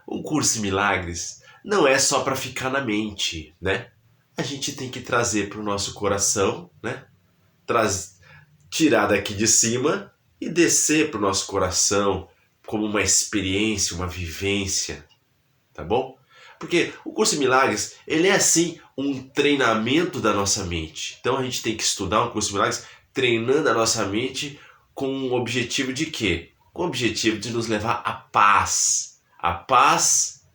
um curso em milagres não é só para ficar na mente, né? A gente tem que trazer para o nosso coração, né? Tirar daqui de cima e descer para o nosso coração como uma experiência, uma vivência, tá bom? Porque o curso em milagres, ele é assim um treinamento da nossa mente. Então a gente tem que estudar o curso em milagres treinando a nossa mente com o objetivo de quê? Com o objetivo de nos levar à paz. A paz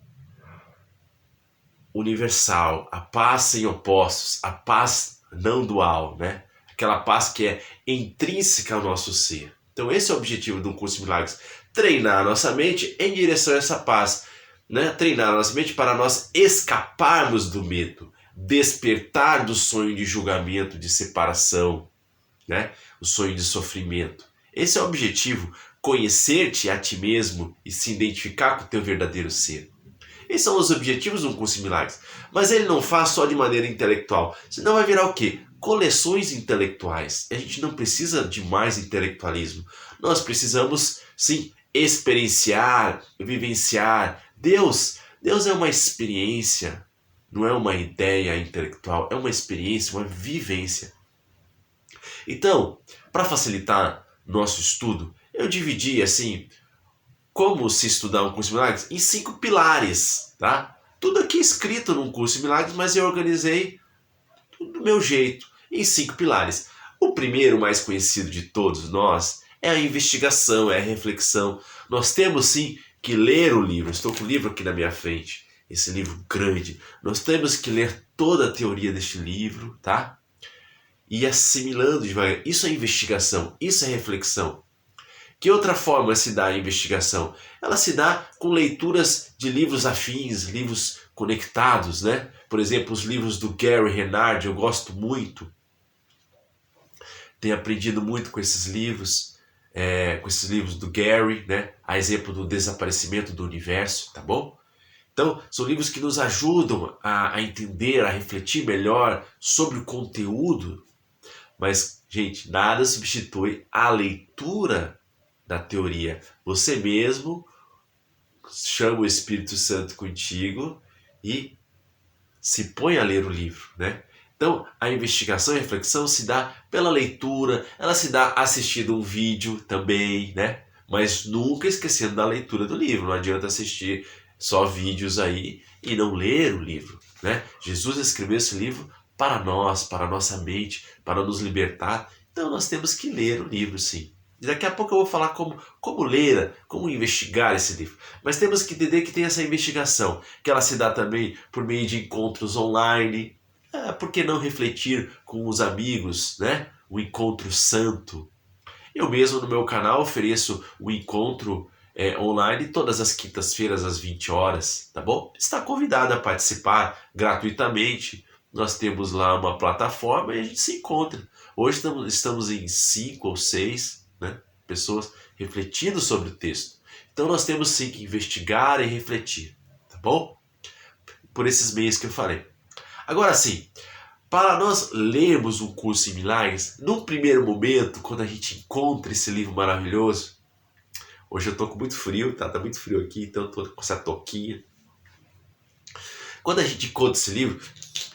universal, a paz sem opostos, a paz não dual, né? Aquela paz que é intrínseca ao nosso ser. Então esse é o objetivo do curso de milagres, treinar a nossa mente em direção a essa paz, né? Treinar a nossa mente para nós escaparmos do medo, despertar do sonho de julgamento, de separação, né? O sonho de sofrimento. Esse é o objetivo, conhecer-te a ti mesmo e se identificar com o teu verdadeiro ser. Esses são os objetivos de um curso de milagres. Mas ele não faz só de maneira intelectual. Senão vai virar o quê? Coleções intelectuais. A gente não precisa de mais intelectualismo. Nós precisamos, sim, experienciar, vivenciar. Deus é uma experiência, não é uma ideia intelectual, é uma experiência, uma vivência. Então, para facilitar nosso estudo, eu dividi assim como se estudar um curso de milagres em 5 pilares, tá? Tudo aqui escrito num curso de milagres, mas eu organizei do meu jeito, em 5 pilares. O primeiro, mais conhecido de todos nós, é a investigação, é a reflexão. Nós temos sim que ler o livro. Estou com o livro aqui na minha frente, esse livro grande. Nós temos que ler toda a teoria deste livro, tá? E assimilando devagar. Isso é investigação, isso é reflexão. Que outra forma se dá a investigação? Ela se dá com leituras de livros afins, livros conectados, né? Por exemplo, os livros do Gary Renard, eu gosto muito. Tenho aprendido muito com esses livros do Gary, né? A exemplo do Desaparecimento do Universo, tá bom? Então, são livros que nos ajudam a entender, a refletir melhor sobre o conteúdo. Mas, gente, nada substitui a leitura da teoria. Você mesmo chama o Espírito Santo contigo e se põe a ler o livro, né? Então, a investigação e a reflexão se dá pela leitura, ela se dá assistindo um vídeo também, né? Mas nunca esquecendo da leitura do livro. Não adianta assistir só vídeos aí e não ler o livro, né? Jesus escreveu esse livro para nós, para a nossa mente, para nos libertar. Então, nós temos que ler o livro, sim. E daqui a pouco eu vou falar como ler, como investigar esse livro. Mas temos que entender que tem essa investigação, que ela se dá também por meio de encontros online. Por que não refletir com os amigos, né? O encontro santo. Eu mesmo no meu canal ofereço o encontro online todas as quintas-feiras às 20 horas, tá bom? Está convidado a participar gratuitamente. Nós temos lá uma plataforma e a gente se encontra. Hoje estamos em 5 ou 6, né, pessoas refletindo sobre o texto. Então nós temos sim que investigar e refletir, tá bom? Por esses meios que eu falei. Agora sim, para nós lermos um curso em milagres, num primeiro momento, quando a gente encontra esse livro maravilhoso, hoje eu tô com muito frio, tá? Tá muito frio aqui, então eu tô com essa touquinha. Quando a gente encontra esse livro,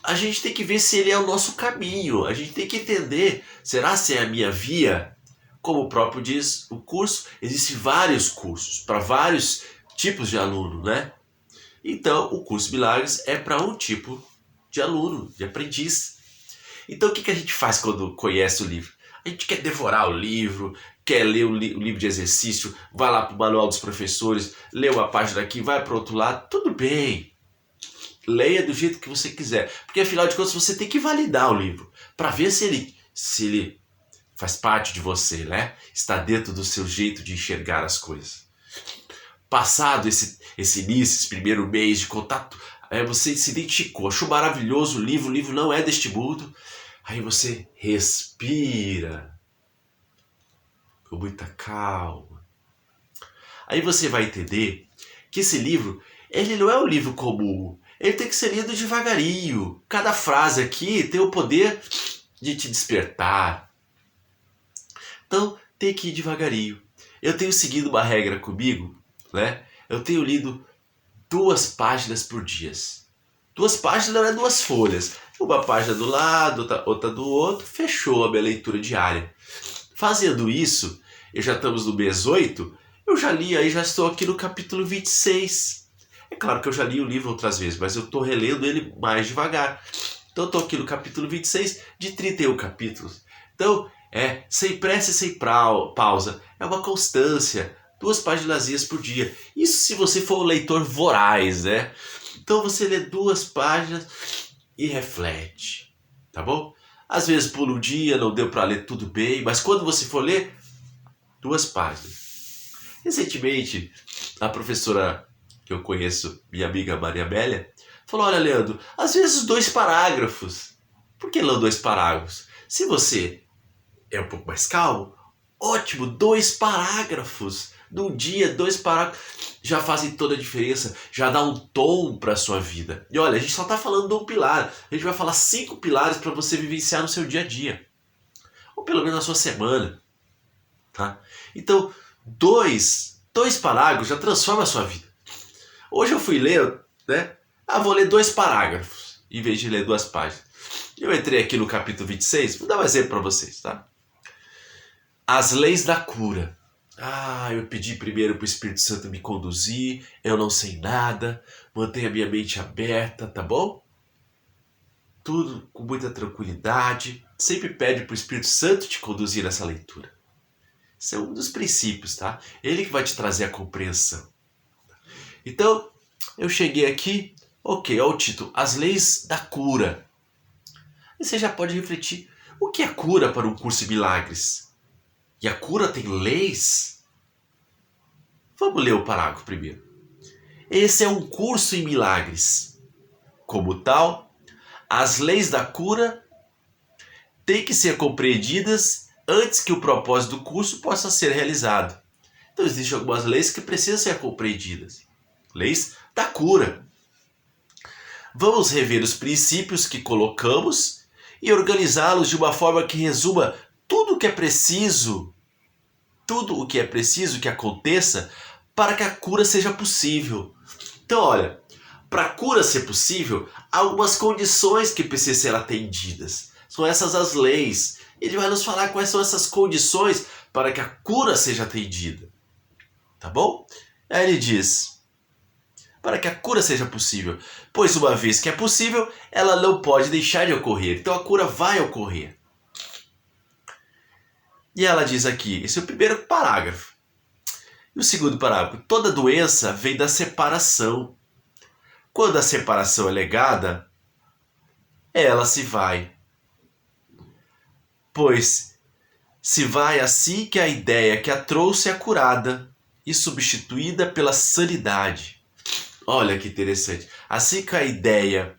a gente tem que ver se ele é o nosso caminho. A gente tem que entender, será se é a minha via? Como o próprio diz o curso, existem vários cursos para vários tipos de aluno, né? Então, o curso Milagres é para um tipo de aluno, de aprendiz. Então, o que a gente faz quando conhece o livro? A gente quer devorar o livro, quer ler o livro de exercício, vai lá para o manual dos professores, lê uma página aqui, vai para o outro lado, tudo bem. Leia do jeito que você quiser, porque afinal de contas você tem que validar o livro para ver se ele faz parte de você, né? Está dentro do seu jeito de enxergar as coisas. Passado esse início, esse primeiro mês de contato, você se identificou, achou maravilhoso o livro não é deste mundo, aí você respira com muita calma. Aí você vai entender que esse livro, ele não é um livro comum, ele tem que ser lido devagarinho. Cada frase aqui tem o poder de te despertar. Então, tem que ir devagarinho. Eu tenho seguido uma regra comigo, né? Eu tenho lido 2 páginas por dia. 2 páginas não é 2 folhas. Uma página do lado, outra do outro, fechou a minha leitura diária. Fazendo isso, já estamos no mês 8, eu já li aí, já estou aqui no capítulo 26. É claro que eu já li o livro outras vezes, mas eu estou relendo ele mais devagar. Então eu estou aqui no capítulo 26 de 31 capítulos. Então, sem pressa e sem pausa. É uma constância. 2 páginas por dia. Isso se você for um leitor voraz, né? Então você lê 2 páginas e reflete, tá bom? Às vezes por um dia não deu para ler tudo bem, mas quando você for ler, 2 páginas. Recentemente, a professora que eu conheço, minha amiga Maria Amélia, falou: olha, Leandro, às vezes 2 parágrafos. Por que não 2 parágrafos? Se você é um pouco mais calmo, ótimo, 2 parágrafos. Num dia, 2 parágrafos já fazem toda a diferença, já dá um tom para a sua vida. E olha, a gente só está falando de um pilar, a gente vai falar 5 pilares para você vivenciar no seu dia a dia, ou pelo menos na sua semana, tá? Então, 2 parágrafos já transforma a sua vida. Hoje eu fui ler, né? Vou ler 2 parágrafos, em vez de ler 2 páginas. Eu entrei aqui no capítulo 26, vou dar um exemplo para vocês, tá? As leis da cura. Eu pedi primeiro para o Espírito Santo me conduzir, eu não sei nada, mantenha minha mente aberta, tá bom? Tudo com muita tranquilidade, sempre pede para o Espírito Santo te conduzir nessa leitura. Esse é um dos princípios, tá? Ele que vai te trazer a compreensão. Então, eu cheguei aqui, ok, olha o título, As Leis da Cura. E você já pode refletir, o que é cura para um curso de milagres? E a cura tem leis? Vamos ler o parágrafo primeiro. Esse é um curso em milagres. Como tal, as leis da cura têm que ser compreendidas antes que o propósito do curso possa ser realizado. Então existem algumas leis que precisam ser compreendidas. Leis da cura. Vamos rever os princípios que colocamos e organizá-los de uma forma que resuma tudo o que é preciso que aconteça para que a cura seja possível. Então, olha, para a cura ser possível, há algumas condições que precisam ser atendidas. São essas as leis. Ele vai nos falar quais são essas condições para que a cura seja atendida. Tá bom? Aí ele diz: para que a cura seja possível, pois uma vez que é possível, ela não pode deixar de ocorrer. Então a cura vai ocorrer. E ela diz aqui, esse é o primeiro parágrafo. E o segundo parágrafo, toda doença vem da separação. Quando a separação é negada, ela se vai. Pois se vai assim que a ideia que a trouxe é curada e substituída pela sanidade. Olha que interessante. Assim que a ideia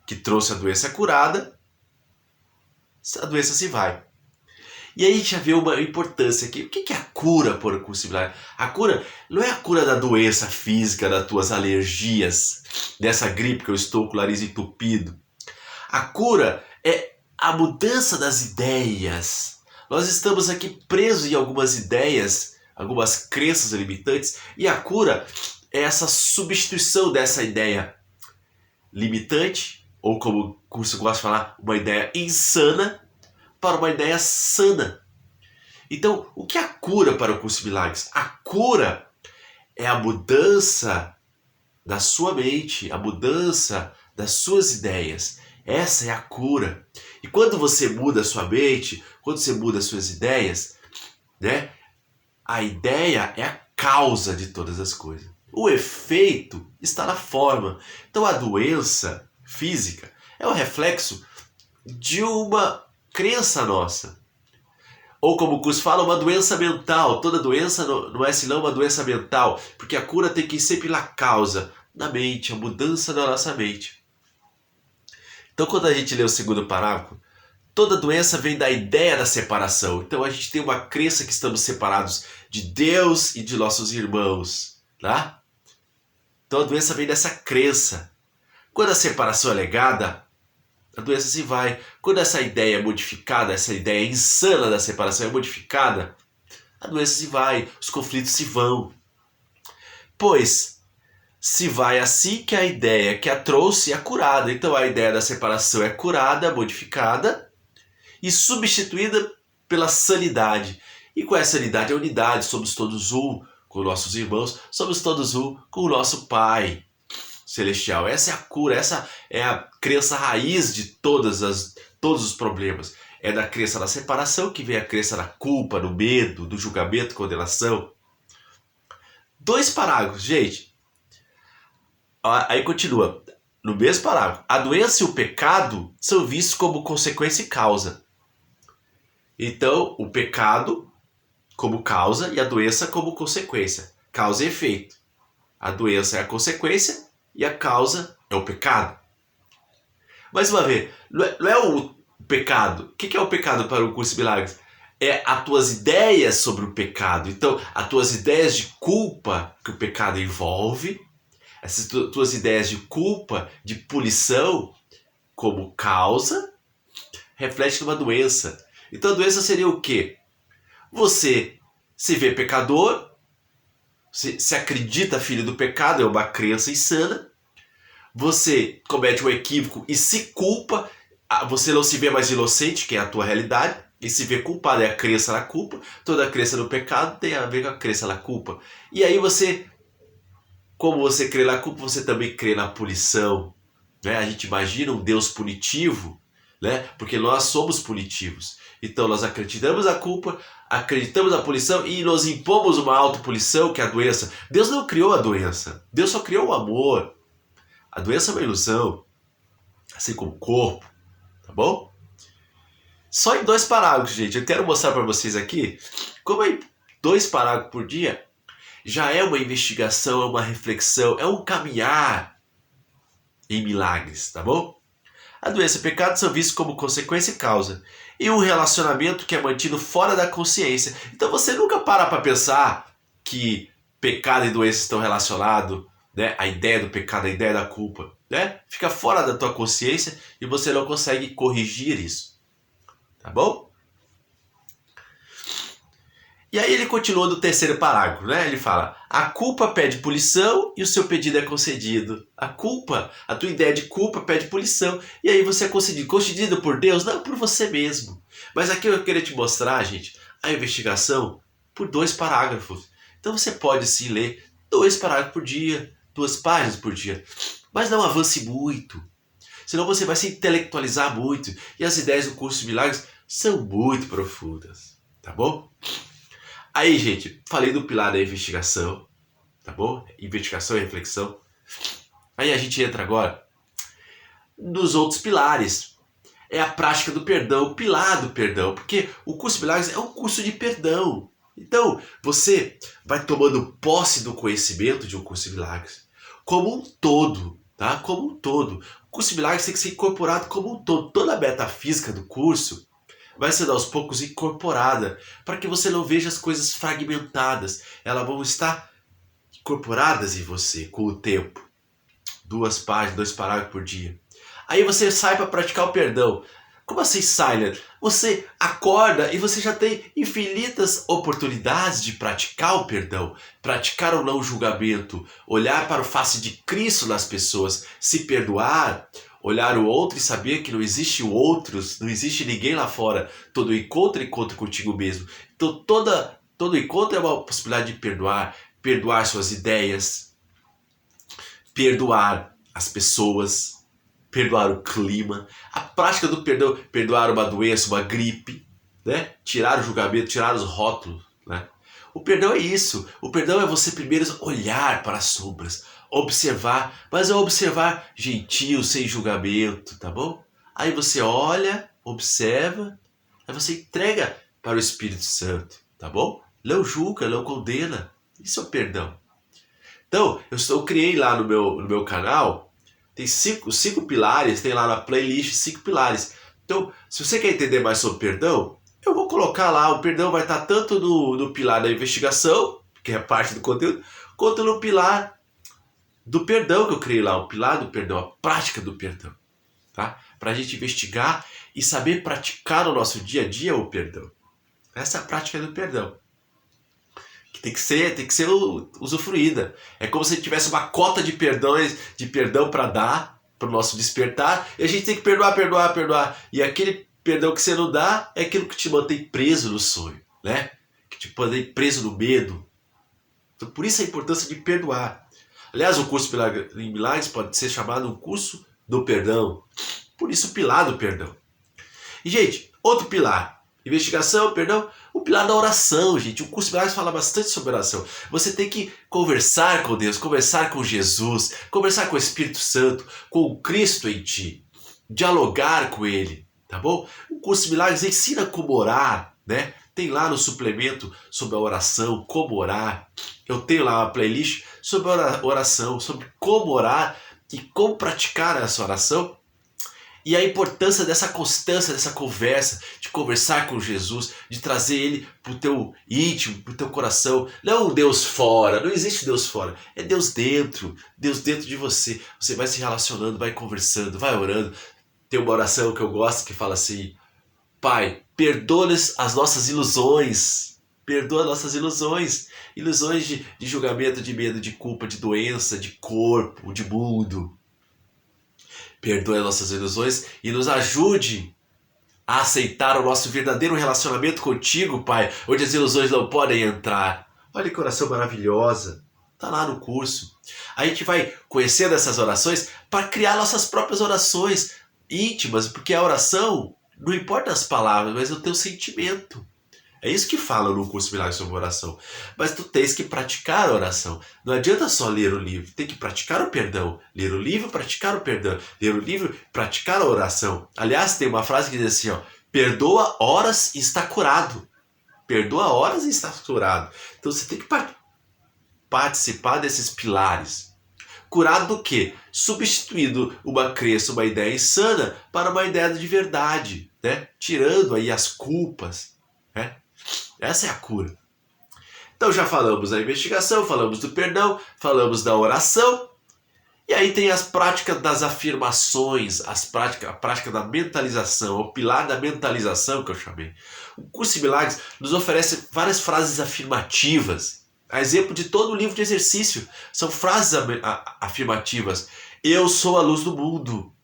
que trouxe a doença é curada, a doença se vai. E aí a gente já vê uma importância aqui. O que é a cura por curso similar? A cura não é a cura da doença física, das tuas alergias, dessa gripe que eu estou com o nariz entupido. A cura é a mudança das ideias. Nós estamos aqui presos em algumas ideias, algumas crenças limitantes, e a cura é essa substituição dessa ideia limitante, ou como o curso gosta de falar, uma ideia insana, para uma ideia sana. Então, o que é a cura para o curso de milagres? A cura é a mudança da sua mente, a mudança das suas ideias. Essa é a cura. E quando você muda a sua mente, quando você muda as suas ideias, né, a ideia é a causa de todas as coisas. O efeito está na forma. Então, a doença física é o reflexo de uma crença nossa. Ou como o curso fala, uma doença mental. Toda doença não é senão uma doença mental, porque a cura tem que ir sempre na causa, na mente, a mudança da nossa mente. Então quando a gente lê o segundo parágrafo, toda doença vem da ideia da separação. Então a gente tem uma crença que estamos separados de Deus e de nossos irmãos, tá? Então a doença vem dessa crença. Quando a separação é negada, a doença se vai. Quando essa ideia é modificada, essa ideia insana da separação é modificada, a doença se vai, os conflitos se vão. Pois, se vai assim que a ideia que a trouxe é curada. Então a ideia da separação é curada, modificada e substituída pela sanidade. E com essa sanidade, a unidade, somos todos um com nossos irmãos, somos todos um com o nosso Pai Celestial. Essa é a cura, essa é a crença raiz de todos os problemas. É da crença da separação que vem a crença da culpa, do medo, do julgamento, condenação. 2 parágrafos, gente. Aí continua, no mesmo parágrafo. A doença e o pecado são vistos como consequência e causa. Então, o pecado como causa e a doença como consequência. Causa e efeito. A doença é a consequência e a causa é o pecado. Mais uma vez, não é o pecado. O que é o pecado para o curso de milagres? É as tuas ideias sobre o pecado. Então, as tuas ideias de culpa que o pecado envolve, essas tuas ideias de culpa, de punição como causa, reflete numa doença. Então a doença seria o quê? Você se vê pecador, se acredita filho do pecado, é uma crença insana, você comete um equívoco e se culpa, você não se vê mais inocente, que é a tua realidade, e se vê culpado, é a crença na culpa. Toda a crença no pecado tem a ver com a crença na culpa. E aí você, como você crê na culpa, você também crê na punição. Né? A gente imagina um Deus punitivo, né? Porque nós somos punitivos. Então nós acreditamos na culpa, acreditamos na punição e nos impomos uma autopunição, que é a doença. Deus não criou a doença, Deus só criou o amor. A doença é uma ilusão, assim como o corpo, tá bom? Só em 2 parágrafos, gente. Eu quero mostrar para vocês aqui como em 2 parágrafos por dia já é uma investigação, é uma reflexão, é um caminhar em milagres, tá bom? A doença e o pecado são vistos como consequência e causa. E um relacionamento que é mantido fora da consciência. Então você nunca para pensar que pecado e doença estão relacionados, né? A ideia do pecado, a ideia da culpa, né? Fica fora da tua consciência e você não consegue corrigir isso. Tá bom? E aí ele continua no 3º parágrafo, né? Ele fala: a culpa pede punição e o seu pedido é concedido. A culpa, a tua ideia de culpa pede punição e aí você é concedido. Concedido por Deus? Não, por você mesmo. Mas aqui eu queria te mostrar, gente, a investigação por 2 parágrafos. Então você pode sim ler 2 parágrafos por dia, 2 páginas por dia. Mas não avance muito, senão você vai se intelectualizar muito. E as ideias do curso de milagres são muito profundas, tá bom? Aí, gente, falei do pilar da investigação, tá bom? Investigação e reflexão. Aí a gente entra agora nos outros pilares. É a prática do perdão, o pilar do perdão, porque o curso de milagres é um curso de perdão. Então, você vai tomando posse do conhecimento de um curso de milagres como um todo, tá? Como um todo. O curso de milagres tem que ser incorporado como um todo. Toda a metafísica do curso vai sendo aos poucos incorporada, para que você não veja as coisas fragmentadas. Elas vão estar incorporadas em você com o tempo. 2 páginas, 2 parágrafos por dia. Aí você sai para praticar o perdão. Como assim sai, né? Você acorda e você já tem infinitas oportunidades de praticar o perdão, praticar o não julgamento, olhar para o face de Cristo nas pessoas, se perdoar, olhar o outro e saber que não existe outros, não existe ninguém lá fora. Todo encontro é encontro contigo mesmo. Então todo encontro é uma possibilidade de perdoar, perdoar suas ideias, perdoar as pessoas, perdoar o clima. A prática do perdão, perdoar uma doença, uma gripe, né? Tirar o julgamento, tirar os rótulos, né? O perdão é isso. O perdão é você primeiro olhar para as sombras, observar, mas é observar gentil, sem julgamento, tá bom? Aí você olha, observa, aí você entrega para o Espírito Santo, tá bom? Não julga, não condena. Isso é o perdão. Então, eu criei lá no meu canal, tem 5 pilares, tem lá na playlist 5 pilares. Então, se você quer entender mais sobre perdão, eu vou colocar lá, o perdão vai estar tanto no pilar da investigação, que é parte do conteúdo, quanto no pilar do perdão que eu criei lá, o pilar do perdão, a prática do perdão, tá? Para a gente investigar e saber praticar no nosso dia a dia o perdão. Essa é a prática do perdão. que tem que ser usufruída. É como se a gente tivesse uma cota de perdão para dar para o nosso despertar, e a gente tem que perdoar, perdoar, perdoar. E aquele perdão que você não dá é aquilo que te mantém preso no sonho, né? Que te mantém preso no medo. Então, por isso a importância de perdoar. Aliás, o curso em Milagres pode ser chamado um curso do perdão. Por isso, o pilar do perdão. E, gente, outro pilar. Investigação, perdão. O pilar da oração, gente. O curso de Milagres fala bastante sobre oração. Você tem que conversar com Deus, conversar com Jesus, conversar com o Espírito Santo, com o Cristo em ti. Dialogar com Ele, tá bom? O curso de Milagres ensina como orar, né? Tem lá no suplemento sobre a oração, como orar. Eu tenho lá uma playlist sobre a oração, sobre como orar e como praticar essa oração. E a importância dessa constância, dessa conversa, de conversar com Jesus, de trazer Ele para o teu íntimo, para o teu coração. Não um Deus fora, não existe Deus fora. É Deus dentro de você. Você vai se relacionando, vai conversando, vai orando. Tem uma oração que eu gosto que fala assim: Pai, perdoa-nos as nossas ilusões. Perdoa nossas ilusões. Ilusões de julgamento, de medo, de culpa, de doença, de corpo, de mundo. Perdoe as nossas ilusões e nos ajude a aceitar o nosso verdadeiro relacionamento contigo, Pai, onde as ilusões não podem entrar. Olha que oração maravilhosa. Está lá no curso. A gente vai conhecendo essas orações para criar nossas próprias orações íntimas, porque a oração não importa as palavras, mas é o teu sentimento. É isso que fala no curso Milagres sobre Oração. Mas tu tens que praticar a oração. Não adianta só ler o livro, tem que praticar o perdão. Ler o livro, praticar o perdão. Ler o livro, praticar a oração. Aliás, tem uma frase que diz assim, ó: perdoa horas e está curado. Perdoa horas e está curado. Então você tem que participar desses pilares. Curado do quê? Substituindo uma crença, uma ideia insana para uma ideia de verdade, né? Tirando aí as culpas, né? Essa é a cura. Então já falamos da investigação, falamos do perdão, falamos da oração. E aí tem as práticas das afirmações, a prática da mentalização, o pilar da mentalização que eu chamei. O curso de Milagres nos oferece várias frases afirmativas. A exemplo de todo o livro de exercício. São frases afirmativas. Eu sou a luz do mundo.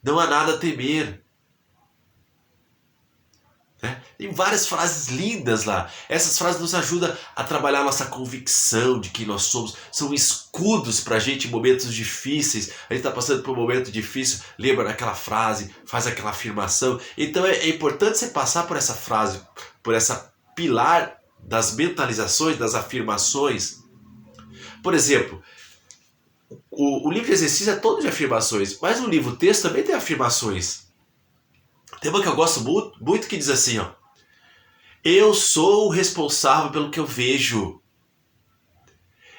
Não há nada a temer. Tem várias frases lindas lá. Essas frases nos ajudam a trabalhar a nossa convicção de quem nós somos. São escudos para a gente em momentos difíceis. A gente está passando por um momento difícil, lembra daquela frase, faz aquela afirmação. Então é importante você passar por essa frase, por essa pilar das mentalizações, das afirmações. Por exemplo, o livro de exercício é todo de afirmações, mas o livro texto também tem afirmações. Tem uma que eu gosto muito que diz assim, ó: eu sou o responsável pelo que eu vejo.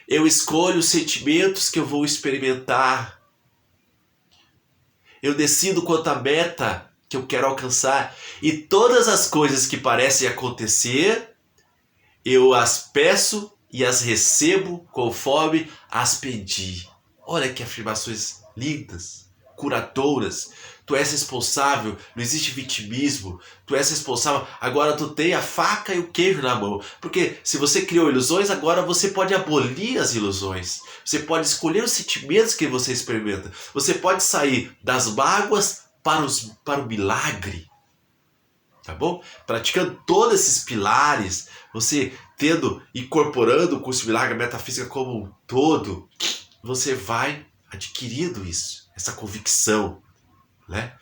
Eu escolho os sentimentos que eu vou experimentar. Eu decido quanto à meta que eu quero alcançar. E todas as coisas que parecem acontecer, eu as peço e as recebo conforme as pedi. Olha que afirmações lindas, curadoras. Tu és responsável, não existe vitimismo. Tu és responsável, agora tu tem a faca e o queijo na mão. Porque se você criou ilusões, agora você pode abolir as ilusões. Você pode escolher os sentimentos que você experimenta. Você pode sair das mágoas para o milagre. Tá bom? Praticando todos esses pilares, você incorporando o curso de Milagre, a metafísica como um todo, você vai adquirindo isso, essa convicção, né?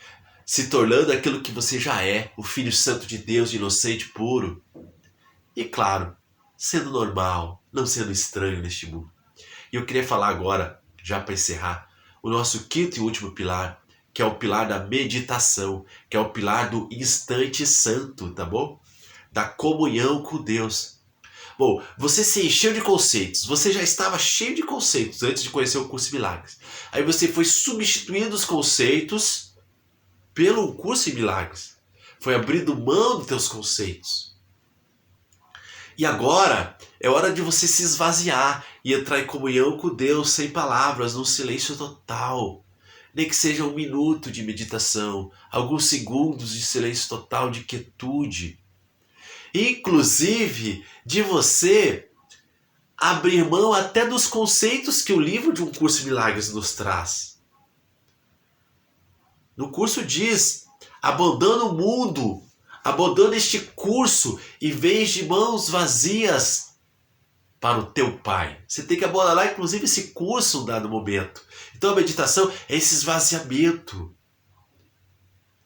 Se tornando aquilo que você já é, o Filho Santo de Deus, inocente, puro. E claro, sendo normal, não sendo estranho neste mundo. E eu queria falar agora, já para encerrar, o nosso quinto e último pilar, que é o pilar da meditação, que é o pilar do instante santo, tá bom? Da comunhão com Deus. Bom, você se encheu de conceitos, você já estava cheio de conceitos antes de conhecer o curso de Milagres. Aí você foi substituindo os conceitos pelo curso de Milagres. Foi abrindo mão dos teus conceitos. E agora é hora de você se esvaziar e entrar em comunhão com Deus sem palavras, num silêncio total. Nem que seja 1 minuto de meditação, alguns segundos de silêncio total, de quietude. Inclusive de você abrir mão até dos conceitos que o livro de Um Curso em Milagres nos traz. No curso diz, abandona o mundo, abandona este curso e vem de mãos vazias para o teu Pai. Você tem que abandonar, inclusive, esse curso em um dado momento. Então a meditação é esse esvaziamento.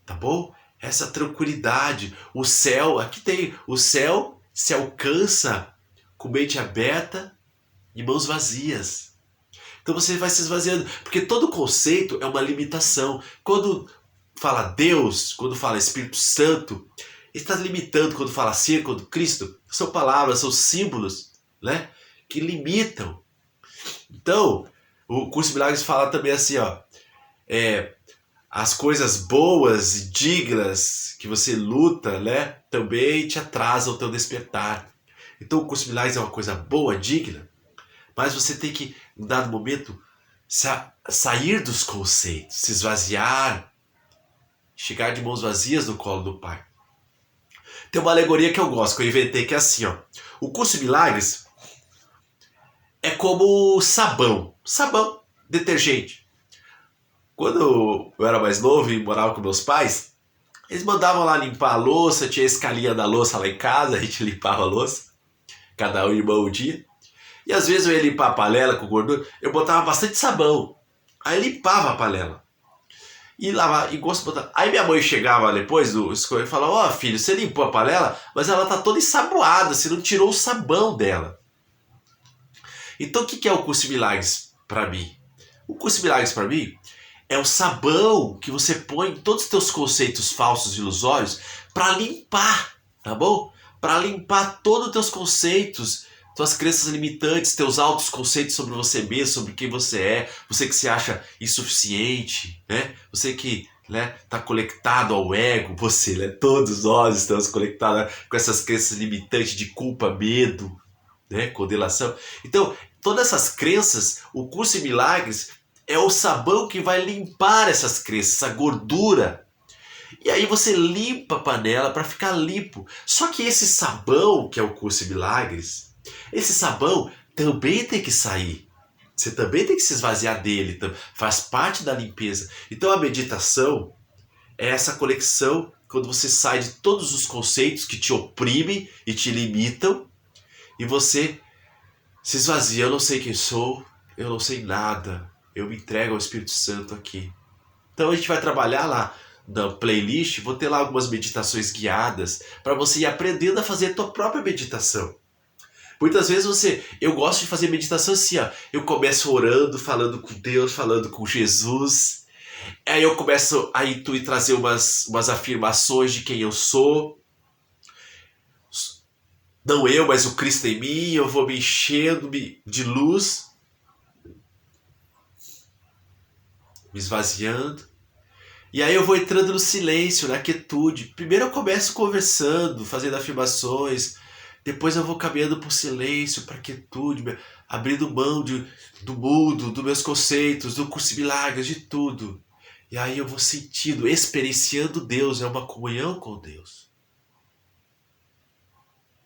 Tá bom? Essa tranquilidade. O céu, aqui tem, o céu se alcança com mente aberta e mãos vazias. Então você vai se esvaziando, porque todo conceito é uma limitação. Quando fala Deus, quando fala Espírito Santo, ele está limitando. Quando fala ser, quando Cristo, são palavras, são símbolos, né, que limitam. Então, o Curso de Milagres fala também assim, ó, as coisas boas e dignas que você luta, né, também te atrasam o teu despertar. Então o Curso de Milagres é uma coisa boa, digna, mas você tem que, em dado momento, sair dos conceitos, se esvaziar, chegar de mãos vazias no colo do Pai. Tem uma alegoria que eu gosto, que eu inventei, que é assim, ó. O Curso de Milagres é como sabão, detergente. Quando eu era mais novo e morava com meus pais, eles mandavam lá limpar a louça, tinha a escalinha da louça lá em casa, a gente limpava a louça, cada um irmão um dia. E às vezes eu ia limpar a panela com gordura, eu botava bastante sabão. Aí limpava a panela. E lavava, e gosto de botar. Aí minha mãe chegava depois do escorrer e falava: ó, filho, você limpou a panela, mas ela tá toda ensaboada, você não tirou o sabão dela. Então o que é o Curso de Milagres para mim? O Curso de Milagres para mim é o sabão que você põe em todos os teus conceitos falsos e ilusórios para limpar, tá bom? Para limpar todos os teus conceitos, tuas crenças limitantes, teus altos conceitos sobre você mesmo, sobre quem você é, você que se acha insuficiente, né? Você que, né, tá conectado ao ego, você, né? Todos nós estamos conectados, né, com essas crenças limitantes de culpa, medo, né? Condenação. Então, todas essas crenças, o Curso em Milagres é o sabão que vai limpar essas crenças, essa gordura. E aí você limpa a panela para ficar limpo. Só que esse sabão, que é o Curso em Milagres, esse sabão também tem que sair. Você também tem que se esvaziar dele, faz parte da limpeza. Então a meditação é essa conexão quando você sai de todos os conceitos que te oprimem e te limitam e você se esvazia. Eu não sei quem sou, eu não sei nada, eu me entrego ao Espírito Santo aqui. Então a gente vai trabalhar lá na playlist, vou ter lá algumas meditações guiadas para você ir aprendendo a fazer a tua própria meditação. Muitas vezes eu gosto de fazer meditação assim, ó. Eu começo orando, falando com Deus, falando com Jesus. Aí eu começo a intuir, trazer umas afirmações de quem eu sou. Não eu, mas o Cristo em mim. Eu vou me enchendo de luz, me esvaziando. E aí eu vou entrando no silêncio, na quietude. Primeiro eu começo conversando, fazendo afirmações. Depois eu vou caminhando para o silêncio, para a quietude, abrindo mão do mundo, dos meus conceitos, do Curso de Milagres, de tudo. E aí eu vou sentindo, experienciando Deus, é uma comunhão com Deus.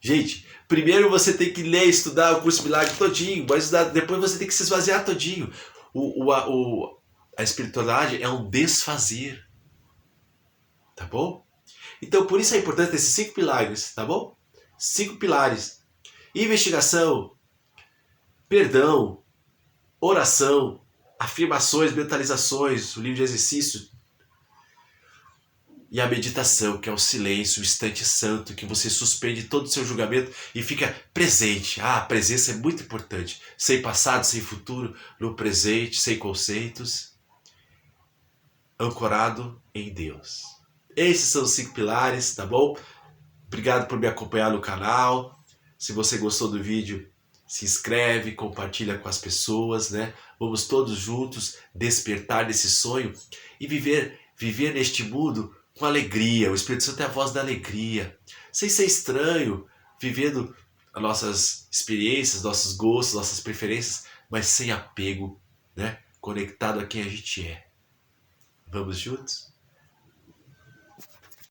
Gente, primeiro você tem que ler, estudar o Curso de Milagres todinho, mas depois você tem que se esvaziar todinho. A espiritualidade é um desfazer, tá bom? Então por isso é importante esses 5 pilares, tá bom? 5 pilares: investigação, perdão, oração, afirmações, mentalizações, o livro de exercício e a meditação, que é o silêncio, o instante santo, que você suspende todo o seu julgamento e fica presente. A presença é muito importante, sem passado, sem futuro, no presente, sem conceitos, ancorado em Deus. Esses são os 5 pilares, tá bom? Obrigado por me acompanhar no canal. Se você gostou do vídeo, se inscreve, compartilha com as pessoas, né? Vamos todos juntos despertar desse sonho e viver neste mundo com alegria. O Espírito Santo é a voz da alegria, sem ser estranho, vivendo as nossas experiências, nossos gostos, nossas preferências, mas sem apego, né? Conectado a quem a gente é. Vamos juntos?